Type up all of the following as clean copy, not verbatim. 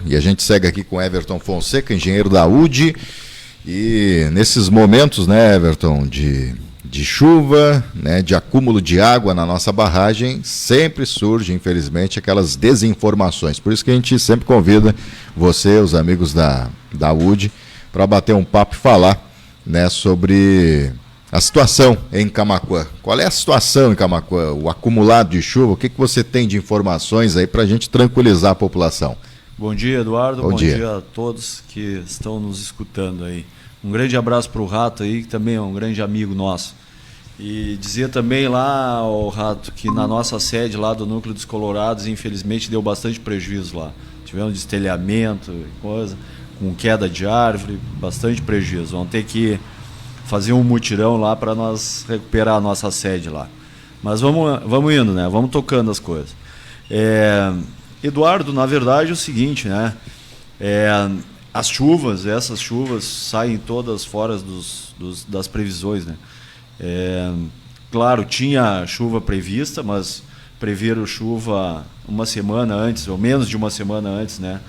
e a gente segue aqui com Everton Fonseca, engenheiro da UD. E nesses momentos, né, Everton, de chuva, né, de acúmulo de água na nossa barragem, sempre surge, infelizmente, aquelas desinformações. Por isso que a gente sempre convida você, os amigos da UD, para bater um papo e falar, né, sobre a situação em Camaquã. Qual é a situação em Camaquã? O acumulado de chuva, o que você tem de informações aí para a gente tranquilizar a população? Bom dia, Eduardo. Bom dia a todos que estão nos escutando aí. Um grande abraço para o Rato aí, que também é um grande amigo nosso. E dizer também lá, o Rato, que na nossa sede lá do Núcleo dos Colorados, infelizmente deu bastante prejuízo lá. Tivemos destelhamento, coisa, com queda de árvore, bastante prejuízo. Vamos ter que fazer um mutirão lá para nós recuperar a nossa sede lá. Mas vamos indo, né? Vamos tocando as coisas. Eduardo, na verdade é o seguinte, né? Essas chuvas saem todas fora das previsões, né? Claro, tinha chuva prevista, mas preveram chuva uma semana antes, ou menos de uma semana antes, né?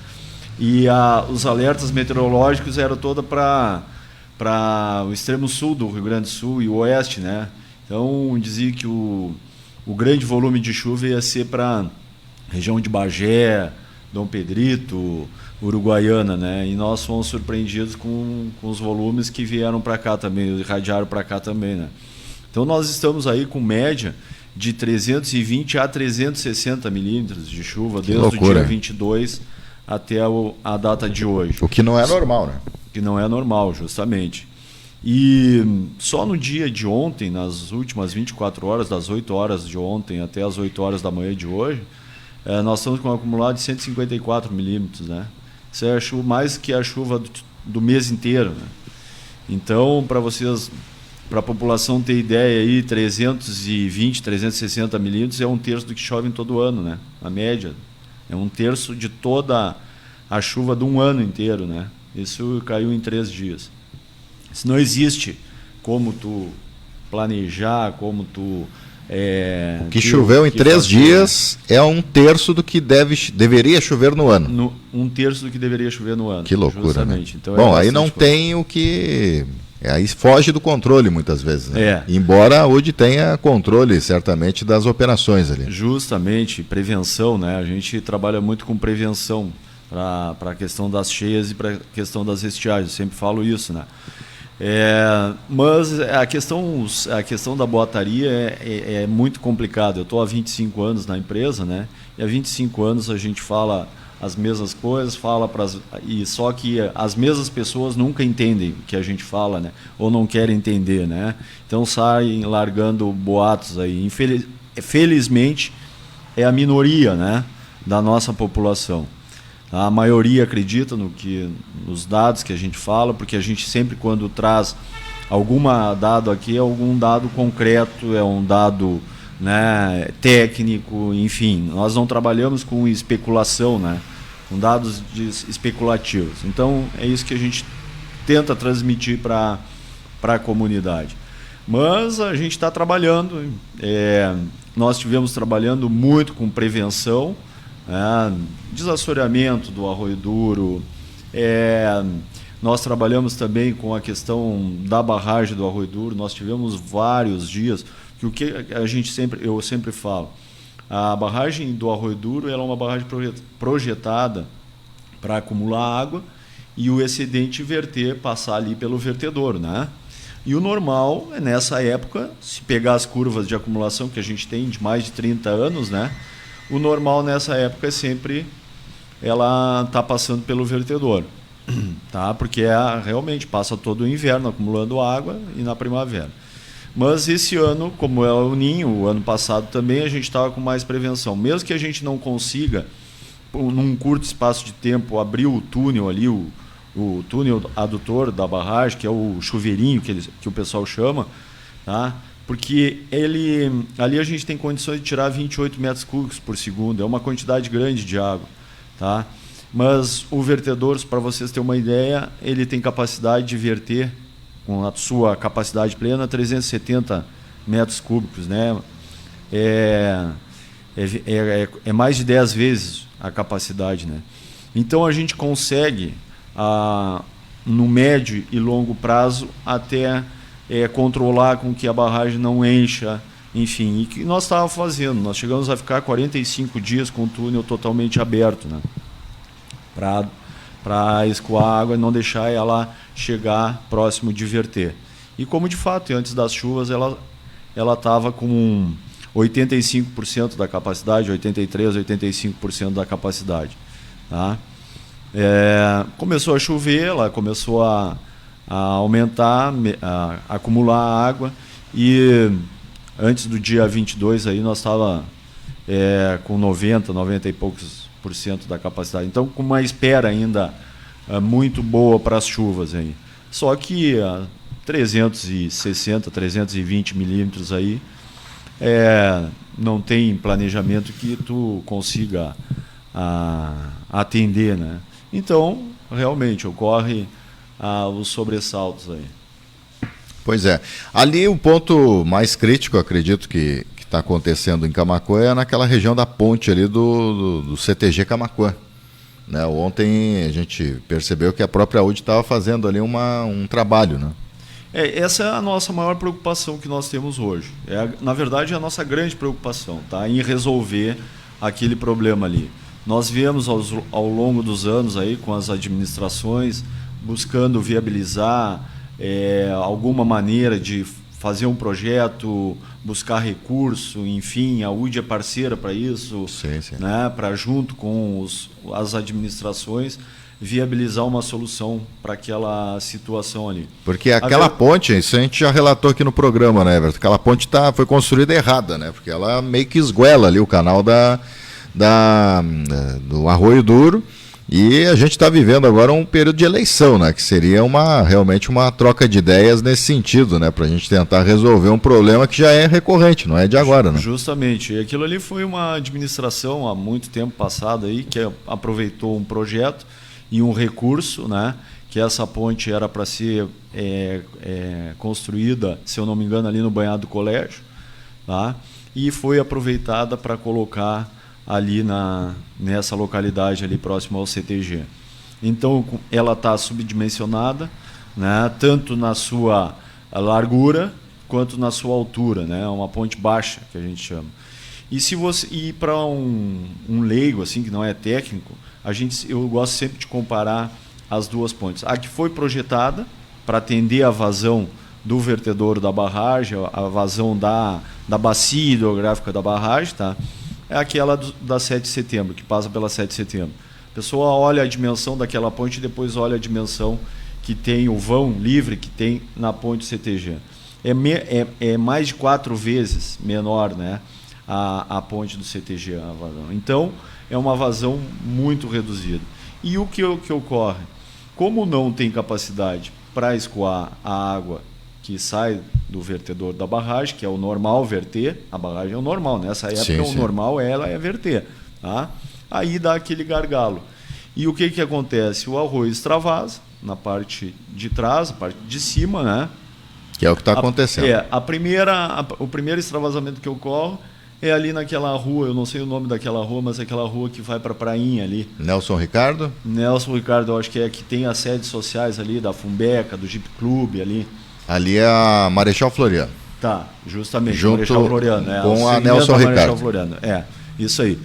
E os alertas meteorológicos eram todos para o extremo sul do Rio Grande do Sul e o oeste, né? Então dizia que o grande volume de chuva ia ser para região de Bagé, Dom Pedrito, Uruguaiana, né? E nós fomos surpreendidos com os volumes que vieram para cá também, irradiaram para cá também, né? Então nós estamos aí com média de 320 a 360 milímetros de chuva desde o dia 22 até a data de hoje. O que não é normal, né? Que não é normal, justamente. E só no dia de ontem, nas últimas 24 horas, das 8 horas de ontem até as 8 horas da manhã de hoje, nós estamos com um acumulado de 154 milímetros, né? Isso é mais que a chuva do mês inteiro, né? Então, para a população ter ideia, aí, 320, 360 milímetros é um terço do que chove em todo ano, né? A média. É um terço de toda a chuva de um ano inteiro, né? Isso caiu em 3 dias. Isso não existe como tu planejar, como tu... o que choveu em 3 dias é um terço do que deveria chover no ano. Um terço do que deveria chover no ano. Que loucura, justamente. né? Então, bom, aí não tem o que... Aí foge do controle muitas vezes, né? Embora a UD tenha controle, certamente, das operações ali. Justamente, prevenção, né? A gente trabalha muito com prevenção para a questão das cheias e para a questão das estiagens. Eu sempre falo isso, né? Mas a questão da boataria é muito complicada. Eu estou há 25 anos na empresa, né? E há 25 anos a gente fala as mesmas coisas, e só que as mesmas pessoas nunca entendem o que a gente fala, né? Ou não querem entender, né? Então saem largando boatos aí. Felizmente é a minoria, né, da nossa população. A maioria acredita nos dados que a gente fala, porque a gente sempre, quando traz algum dado aqui, é algum dado concreto, é um dado, né, técnico, enfim. Nós não trabalhamos com especulação, né, com dados especulativos. Então, é isso que a gente tenta transmitir para a comunidade. Mas a gente está trabalhando, nós estivemos trabalhando muito com prevenção, desassoreamento do Arroio Duro. Nós trabalhamos também com a questão da barragem do Arroio Duro. Nós tivemos vários dias que eu sempre falo, a barragem do Arroio Duro ela é uma barragem projetada para acumular água e o excedente passar ali pelo vertedouro, né? E o normal é, nessa época, se pegar as curvas de acumulação que a gente tem de mais de 30 anos, né? O normal nessa época é sempre ela tá passando pelo vertedouro, tá? Porque realmente passa todo o inverno acumulando água e na primavera. Mas esse ano, como é o Ninho, o ano passado também, a gente estava com mais prevenção. Mesmo que a gente não consiga, num curto espaço de tempo, abrir o túnel ali, o túnel adutor da barragem, que é o chuveirinho que o pessoal chama, tá? Porque ali a gente tem condições de tirar 28 metros cúbicos por segundo, é uma quantidade grande de água, tá? Mas o vertedor, para vocês terem uma ideia, ele tem capacidade de verter, com a sua capacidade plena, 370 metros cúbicos, né? É mais de 10 vezes a capacidade, né? Então a gente consegue, no médio e longo prazo, até controlar com que a barragem não encha, enfim. E que nós estávamos fazendo, nós chegamos a ficar 45 dias com o túnel totalmente aberto, né? Para escoar a água e não deixar ela chegar próximo de verter. E como de fato, antes das chuvas, ela estava com 85% da capacidade, 83%, 85% da capacidade. Tá? Começou a chover, ela começou a aumentar, a acumular água, e antes do dia 22 aí nós estávamos com 90 e poucos por cento da capacidade. Então, com uma espera ainda muito boa para as chuvas aí. Só que 360, 320 milímetros aí, não tem planejamento que tu consiga atender, né? Então, realmente, ocorre os sobressaltos aí. Pois é. Ali o ponto mais crítico, acredito que está acontecendo em Camaquã, é naquela região da ponte ali do CTG Camaquã. Né? Ontem a gente percebeu que a própria UD estava fazendo ali um trabalho, né? Essa é a nossa maior preocupação que nós temos hoje. Na verdade, é a nossa grande preocupação, tá? Em resolver aquele problema ali. Nós viemos ao longo dos anos aí com as administrações buscando viabilizar alguma maneira de fazer um projeto, buscar recurso, enfim, a UD é parceira para isso, sim, sim. Né? Para junto com as administrações viabilizar uma solução para aquela situação ali. Porque aquela ponte, isso a gente já relatou aqui no programa, né, Everton? Aquela ponte foi construída errada, né? Porque ela meio que esguela ali o canal do Arroio Duro, e a gente está vivendo agora um período de eleição, né? Que seria realmente uma troca de ideias nesse sentido, né? Para a gente tentar resolver um problema que já é recorrente, não é de agora, né? Justamente. E aquilo ali foi uma administração há muito tempo passado aí que aproveitou um projeto e um recurso, né, que essa ponte era para ser construída, se eu não me engano, ali no Banhado do Colégio, tá? E foi aproveitada para colocar ali nessa localidade ali próximo ao CTG. Então ela está subdimensionada, né, tanto na sua largura quanto na sua altura, né, uma ponte baixa que a gente chama. E se você ir para um leigo assim que não é técnico, eu gosto sempre de comparar as duas pontes. A que foi projetada para atender a vazão do vertedouro da barragem, a vazão da bacia hidrográfica da barragem, tá? É aquela da 7 de setembro, que passa pela 7 de setembro. A pessoa olha a dimensão daquela ponte e depois olha a dimensão que tem, o vão livre que tem na ponte CTG. É mais de 4 vezes menor, né, a ponte do CTG, a vazão. Então, é uma vazão muito reduzida. E o que ocorre? Como não tem capacidade para escoar a água que sai do vertedor da barragem, que é o normal verter, a barragem é o normal, nessa época sim. O normal ela é verter, tá? Aí dá aquele gargalo. E o que acontece? O arroio extravasa na parte de trás, a parte de cima, né? Que é o que está acontecendo. O primeiro extravasamento que ocorre é ali naquela rua, eu não sei o nome daquela rua, mas é aquela rua que vai para a prainha ali. Nelson Ricardo? Nelson Ricardo, eu acho que que tem as sedes sociais ali, da Fumbeca, do Jeep Clube ali. Ali é a Marechal Floriano. Tá, justamente, junto Marechal Floriano. Com a Nelson Ricardo. Floriano. Isso aí.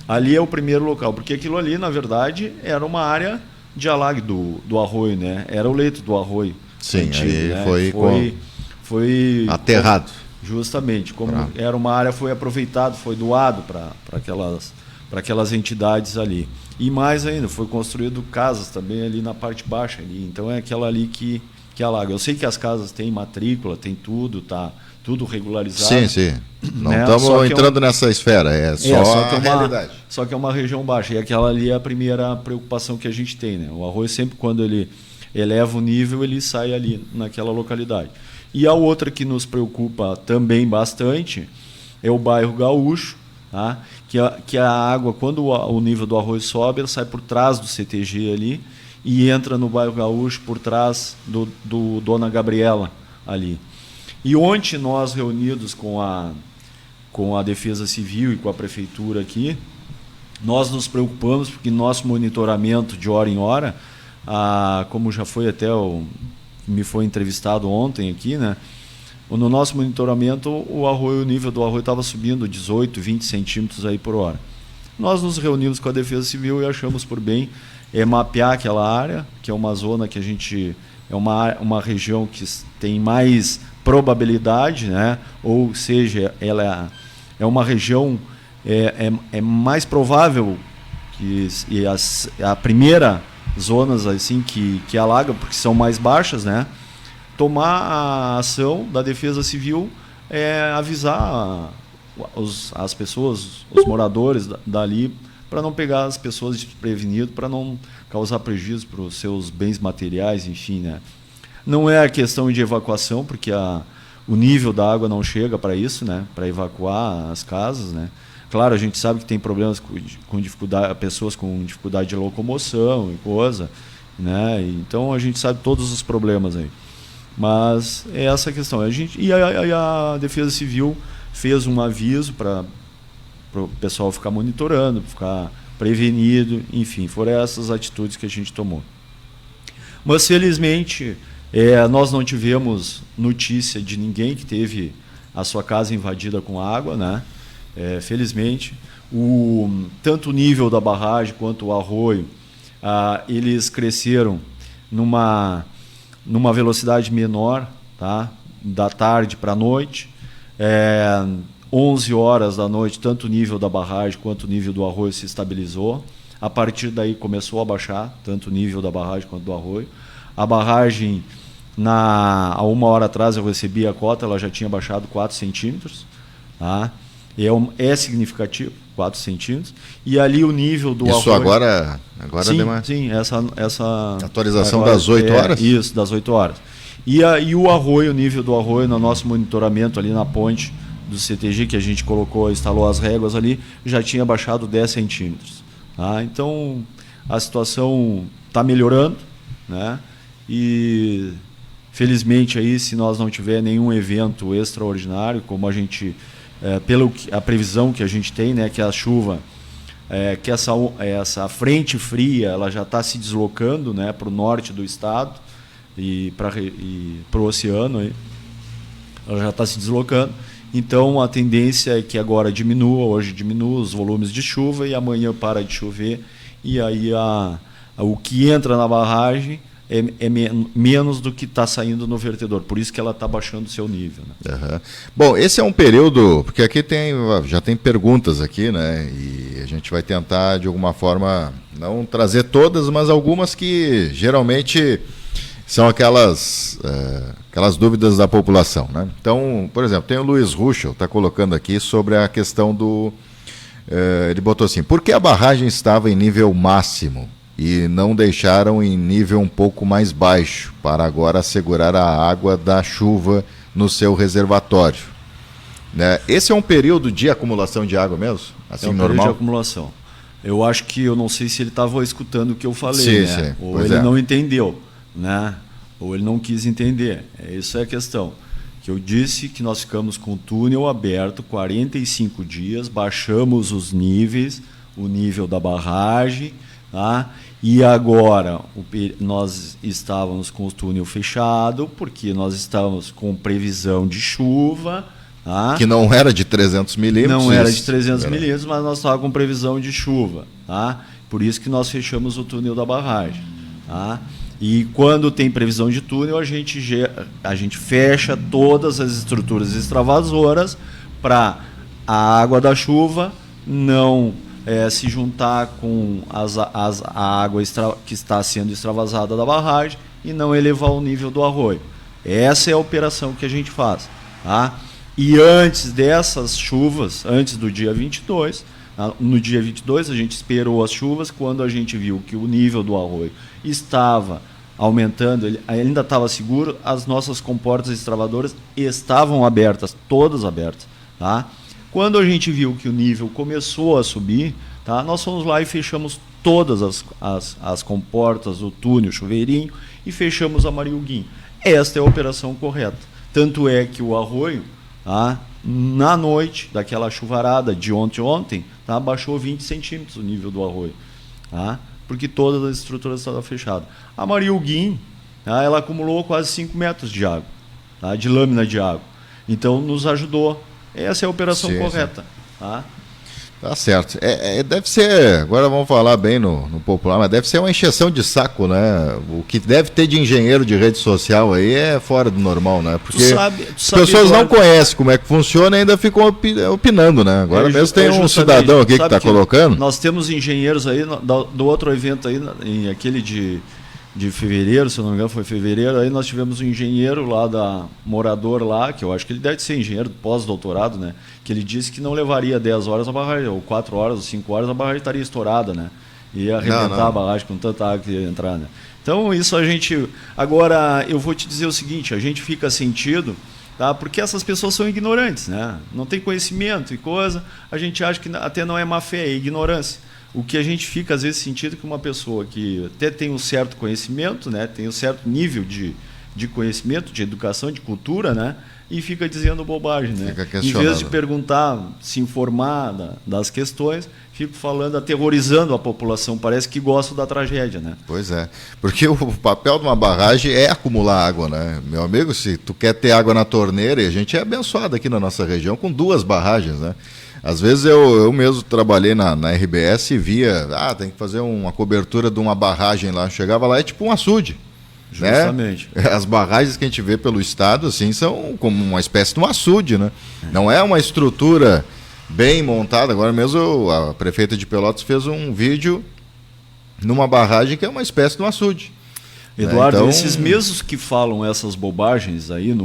Ali é o primeiro local, porque aquilo ali, na verdade, era uma área de alague do arroio, né? Era o leito do arroio. Sim, antigo, aí né? Foi aterrado. Justamente, como era uma área, foi aproveitado, foi doado para aquelas entidades ali. E mais ainda, foi construído casas também ali na parte baixa ali. Então é aquela ali que alaga. Eu sei que as casas têm matrícula, tem tudo, tá tudo regularizado. Sim, sim. Não estamos entrando nessa esfera, só a realidade. Só que é uma região baixa. E aquela ali é a primeira preocupação que a gente tem, né? O arroio sempre, quando ele eleva o nível, ele sai ali naquela localidade. E a outra que nos preocupa também bastante é o bairro Gaúcho, tá? Que a água, quando o nível do arroio sobe, ela sai por trás do CTG ali e entra no bairro Gaúcho por trás do Dona Gabriela ali. E ontem nós, reunidos com a Defesa Civil e com a Prefeitura aqui, Nós nos preocupamos porque nosso monitoramento de hora em hora, como já foi me foi entrevistado ontem aqui, né? No nosso monitoramento, o nível do arroio estava subindo 18, 20 centímetros aí por hora. Nós nos reunimos com a Defesa Civil e achamos por bem mapear aquela área, que é uma zona que a gente... É uma região que tem mais probabilidade, né? Ou seja, ela é uma região... É mais provável que a primeira zonas assim que alaga, porque são mais baixas, né? Tomar a ação da Defesa Civil avisar as pessoas, os moradores dali, para não pegar as pessoas desprevenidas, para não causar prejuízo para os seus bens materiais, enfim, né? Não é a questão de evacuação, porque o nível da água não chega para isso, né? Para evacuar as casas, né? Claro, a gente sabe que tem problemas com dificuldade, pessoas com dificuldade de locomoção e coisa, né? Então a gente sabe todos os problemas aí. Mas é essa a questão. A Defesa Civil fez um aviso para o pessoal ficar monitorando, ficar prevenido, enfim, foram essas atitudes que a gente tomou. Mas felizmente nós não tivemos notícia de ninguém que teve a sua casa invadida com água, né? Felizmente, tanto o nível da barragem quanto o arroio, eles cresceram numa velocidade menor, tá? Da tarde para a noite. 11 horas da noite, tanto o nível da barragem quanto o nível do arroio se estabilizou. A partir daí começou a baixar, tanto o nível da barragem quanto do arroio. A barragem, há 1 hora atrás eu recebi a cota, ela já tinha baixado 4 centímetros, tá? É significativo, 4 centímetros. E ali o nível do arroio... Isso agora sim, deu uma... Sim, essa atualização agora, das 8 horas? Isso, das 8 horas. E o arroio, o nível do arroio no nosso monitoramento ali na ponte do CTG, que a gente instalou as réguas ali, já tinha baixado 10 centímetros. Tá? Então, a situação está melhorando, né? E, felizmente, aí, se nós não tiver nenhum evento extraordinário, como a gente... a previsão que a gente tem, né, que a chuva, que essa frente fria, ela já está se deslocando, né, para o norte do estado e para o oceano, aí. Ela já está se deslocando. Então a tendência é que agora hoje diminua os volumes de chuva e amanhã para de chover, e aí o que entra na barragem é menos do que está saindo no vertedor, por isso que ela está baixando o seu nível, né? Uhum. Bom, esse é um período, porque aqui já tem perguntas aqui, né? E a gente vai tentar de alguma forma não trazer todas, mas algumas que geralmente são aquelas dúvidas da população, né? Então, por exemplo, tem o Luiz Ruschel, está colocando aqui sobre a questão do... ele botou assim: por que a barragem estava em nível máximo e não deixaram em nível um pouco mais baixo, para agora assegurar a água da chuva no seu reservatório? Né? Esse é um período de acumulação de água mesmo? Assim, período de acumulação. Eu não sei se ele estava escutando o que eu falei, sim, né? Sim. Ou ele não entendeu, né? Ou ele não quis entender. Essa é a questão. Que eu disse que nós ficamos com o túnel aberto 45 dias, baixamos os níveis, o nível da barragem, tá? E agora nós estávamos com o túnel fechado, porque nós estávamos com previsão de chuva. Tá? Que não era de 300 milímetros. Não era de 300 milímetros, mas nós estávamos com previsão de chuva. Tá? Por isso que nós fechamos o túnel da barragem. Tá? E quando tem previsão de túnel, a gente fecha todas as estruturas extravasoras para a água da chuva não se juntar com a água que está sendo extravasada da barragem e não elevar o nível do arroio. Essa é a operação que a gente faz. Tá? E antes dessas chuvas, antes do dia 22, no dia 22 a gente esperou as chuvas. Quando a gente viu que o nível do arroio estava aumentando, ele ainda estava seguro, as nossas comportas extravadoras estavam abertas, todas abertas. Tá? Quando a gente viu que o nível começou a subir, tá, nós fomos lá e fechamos todas as comportas, o túnel, o chuveirinho, e fechamos a Mariuguinho. Esta é a operação correta. Tanto é que o arroio, tá, na noite daquela chuvarada de ontem, tá, baixou 20 centímetros o nível do arroio, tá, porque todas as estruturas estavam fechadas. A Maria Huguim, tá, ela acumulou quase 5 metros de água, tá, de lâmina de água. Então nos ajudou. Essa é a operação correta. Tá? Tá certo. Deve ser, agora vamos falar bem no popular, mas deve ser uma encheção de saco, né? O que deve ter de engenheiro de rede social aí é fora do normal, né? Porque as pessoas não conhecem como é que funciona e ainda ficam opinando, né? Agora mesmo tem um cidadão aqui que está colocando. Nós temos engenheiros aí, do outro evento aí, em aquele de fevereiro, se eu não me engano foi fevereiro, aí nós tivemos um engenheiro lá, morador lá, que eu acho que ele deve ser engenheiro pós-doutorado, né? Que ele disse que não levaria 10 horas a barragem, ou 4 horas, ou 5 horas, a barragem estaria estourada, né? Ia arrebentar a barragem com tanta água que ia entrar, né? Então isso a gente... Agora, eu vou te dizer o seguinte, a gente fica sentido, tá? Porque essas pessoas são ignorantes, né? Não tem conhecimento e coisa, a gente acha que até não é má fé, é ignorância. O que a gente fica, às vezes, sentindo que uma pessoa que até tem um certo conhecimento, né, tem um certo nível de conhecimento, de educação, de cultura, né, e fica dizendo bobagem. Né? Em vez de perguntar, se informar das questões, fica falando, aterrorizando a população. Parece que gosta da tragédia. Né? Pois é, porque o papel de uma barragem é acumular água. Né? Meu amigo, se tu quer ter água na torneira, e a gente é abençoado aqui na nossa região com 2 barragens, né? Às vezes eu mesmo trabalhei na RBS e via, tem que fazer uma cobertura de uma barragem lá. Chegava lá, é tipo um açude. Justamente. Né? As barragens que a gente vê pelo estado assim, são como uma espécie de um açude. Né? Não é uma estrutura bem montada. Agora mesmo a prefeita de Pelotas fez um vídeo numa barragem que é uma espécie de um açude. Eduardo, então... esses mesmos que falam essas bobagens aí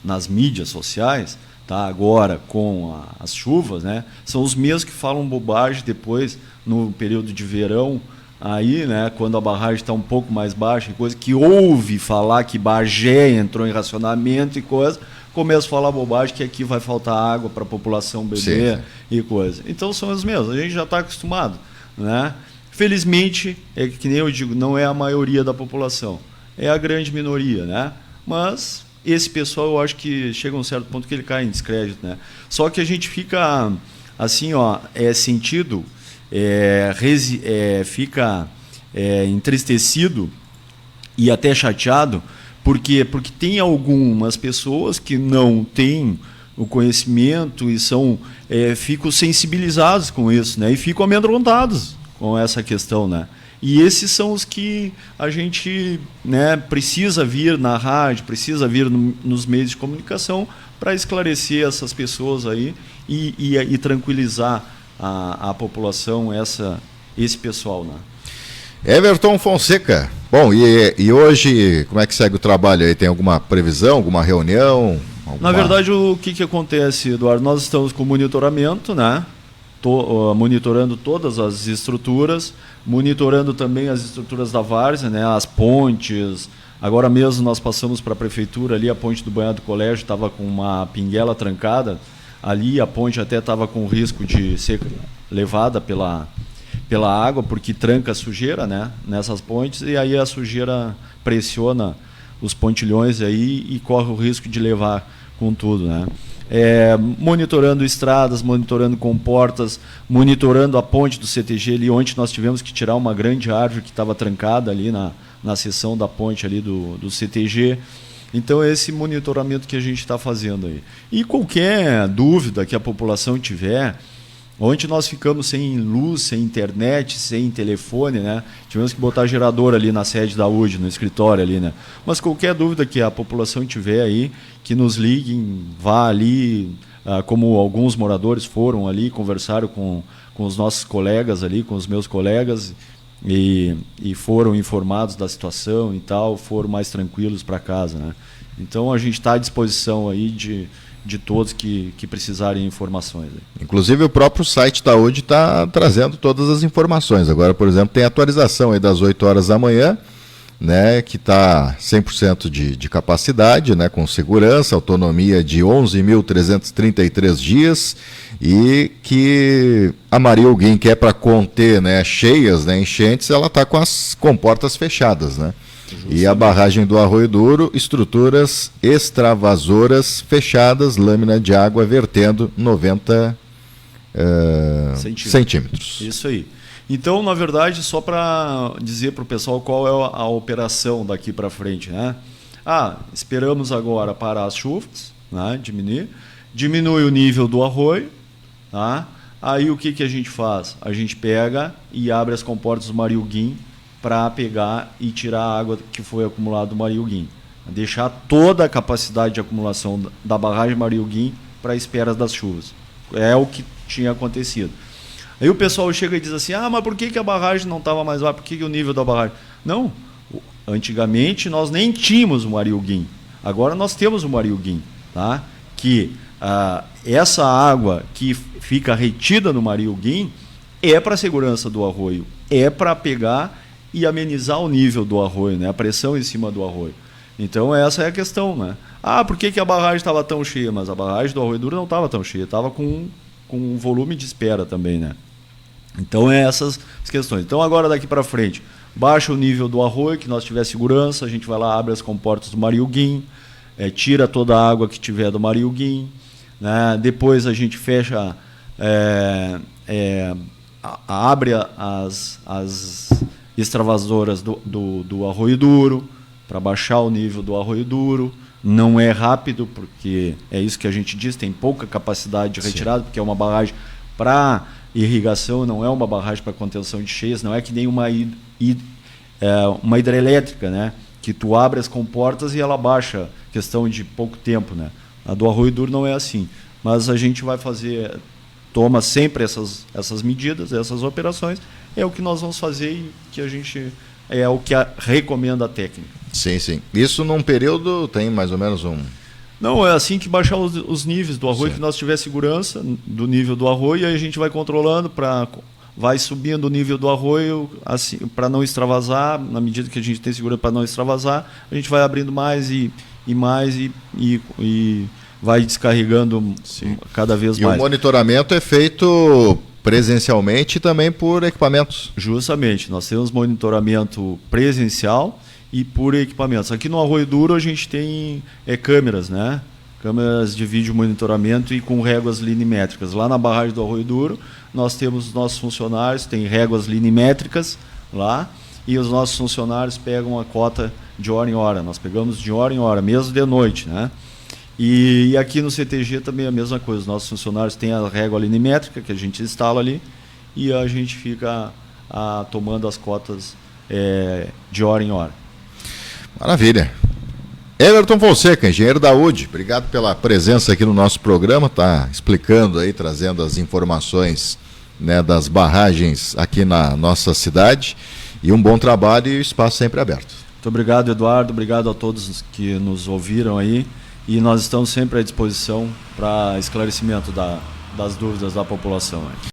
nas mídias sociais... Tá, agora com as chuvas, né, são os mesmos que falam bobagem depois no período de verão, aí, né, quando a barragem está um pouco mais baixa, coisa que ouve falar que Bagé entrou em racionamento e coisa, começa a falar bobagem que aqui vai faltar água para a população beber. Sim. E coisa. Então são os mesmos, a gente já está acostumado, né? Felizmente, é que nem eu digo, não é a maioria da população, é a grande minoria, né? Mas esse pessoal, eu acho que chega a um certo ponto que ele cai em descrédito, né? Só que a gente fica assim, ó, sentido, fica entristecido e até chateado, porque tem algumas pessoas que não têm o conhecimento e ficam sensibilizados com isso, né? E ficam amedrontados com essa questão, né? E esses são os que a gente, né, precisa vir na rádio, precisa vir nos meios de comunicação para esclarecer essas pessoas aí e tranquilizar a população, esse pessoal. Né? Everton Fonseca. Bom, e hoje, como é que segue o trabalho aí? Tem alguma previsão, alguma reunião? Na verdade, o que acontece, Eduardo? Nós estamos com monitoramento, né? Monitorando todas as estruturas, monitorando também as estruturas da várzea, né, as pontes. Agora mesmo nós passamos para a prefeitura ali, a ponte do Banhado do Colégio estava com uma pinguela trancada, ali a ponte até estava com risco de ser levada pela água, porque tranca a sujeira, né, nessas pontes, e aí a sujeira pressiona os pontilhões aí e corre o risco de levar com tudo, né. Monitorando estradas, monitorando comportas, monitorando a ponte do CTG ali, onde nós tivemos que tirar uma grande árvore que estava trancada ali na seção da ponte ali do CTG. Então é esse monitoramento que a gente está fazendo aí. E qualquer dúvida que a população tiver, onde nós ficamos sem luz, sem internet, sem telefone, né? Tivemos que botar gerador ali na sede da UD, no escritório ali, né? Mas qualquer dúvida que a população tiver aí, que nos liguem, vá ali, como alguns moradores foram ali, conversaram com os nossos colegas ali, com os meus colegas, e foram informados da situação e tal, foram mais tranquilos para casa, né? Então a gente está à disposição aí de todos que precisarem de informações. Inclusive o próprio site da UD está trazendo todas as informações. Agora, por exemplo, tem atualização aí das 8 horas da manhã, né, que está 100% de capacidade, né, com segurança, autonomia de 11.333 dias, e que a Maria Huguim, que é para conter, né, cheias, né, enchentes, ela está com as comportas fechadas, né? E a barragem do Arroio Duro, estruturas extravasoras fechadas, lâmina de água vertendo 90 centímetros. Isso aí. Então, na verdade, só para dizer para o pessoal qual é a operação daqui para frente, né? Esperamos agora parar as chuvas, né? Diminui o nível do arroio, tá? Aí o que a gente faz? A gente pega e abre as comportas do Mariuguim para pegar e tirar a água que foi acumulada do Mariuguim. Deixar toda a capacidade de acumulação da barragem Mariuguim para a espera das chuvas. É o que tinha acontecido. Aí o pessoal chega e diz assim, mas por que a barragem não estava mais lá? Por que o nível da barragem... Não, antigamente nós nem tínhamos o Mariuguim. Agora nós temos o Mariuguim, tá? Que essa água que fica retida no Mariuguim é para a segurança do arroio, é para pegar e amenizar o nível do arroio, né? A pressão em cima do arroio. Então essa é a questão, né? Por que a barragem estava tão cheia? Mas a barragem do Arroio Duro não estava tão cheia, estava com um volume de espera também, né? Então essas as questões. Então agora daqui para frente, baixa o nível do arroio, que nós tiver segurança, a gente vai lá, abre as comportas do Mariuguim, tira toda a água que tiver do Mariuguim, né? Depois a gente fecha, abre as extravasoras do Arroio Duro, para baixar o nível do Arroio Duro. Não é rápido, porque é isso que a gente diz, tem pouca capacidade de retirada, porque é uma barragem para irrigação, não é uma barragem para contenção de cheias, não é que nem uma hidrelétrica, né? Que tu abre as comportas e ela baixa, questão de pouco tempo, né? A do Arroio Duro não é assim, mas a gente vai toma sempre essas medidas, essas operações, é o que nós vamos fazer e que a gente é o que recomenda a técnica. Sim. Isso num período tem mais ou menos um... Não, é assim que baixar os níveis do arroio, que nós tiver segurança do nível do arroio, aí a gente vai controlando, vai subindo o nível do arroio assim, para não extravasar, na medida que a gente tem segurança para não extravasar, a gente vai abrindo mais e mais e vai descarregando cada vez mais. E o monitoramento é feito presencialmente e também por equipamentos? Justamente, nós temos monitoramento presencial e por equipamentos. Aqui no Arroio Duro a gente tem câmeras, né? Câmeras de vídeo monitoramento e com réguas linimétricas. Lá na barragem do Arroio Duro nós temos os nossos funcionários, tem réguas linimétricas lá, e os nossos funcionários pegam a cota de hora em hora. Nós pegamos de hora em hora, mesmo de noite, né? E aqui no CTG também é a mesma coisa. Os nossos funcionários têm a régua linimétrica que a gente instala ali e a gente fica tomando as cotas de hora em hora. Maravilha. Everton Fonseca, engenheiro da UD, obrigado pela presença aqui no nosso programa, tá explicando aí, trazendo as informações, né, das barragens aqui na nossa cidade, e um bom trabalho e o espaço sempre aberto. Muito obrigado, Eduardo, obrigado a todos que nos ouviram aí, e nós estamos sempre à disposição para esclarecimento das dúvidas da população.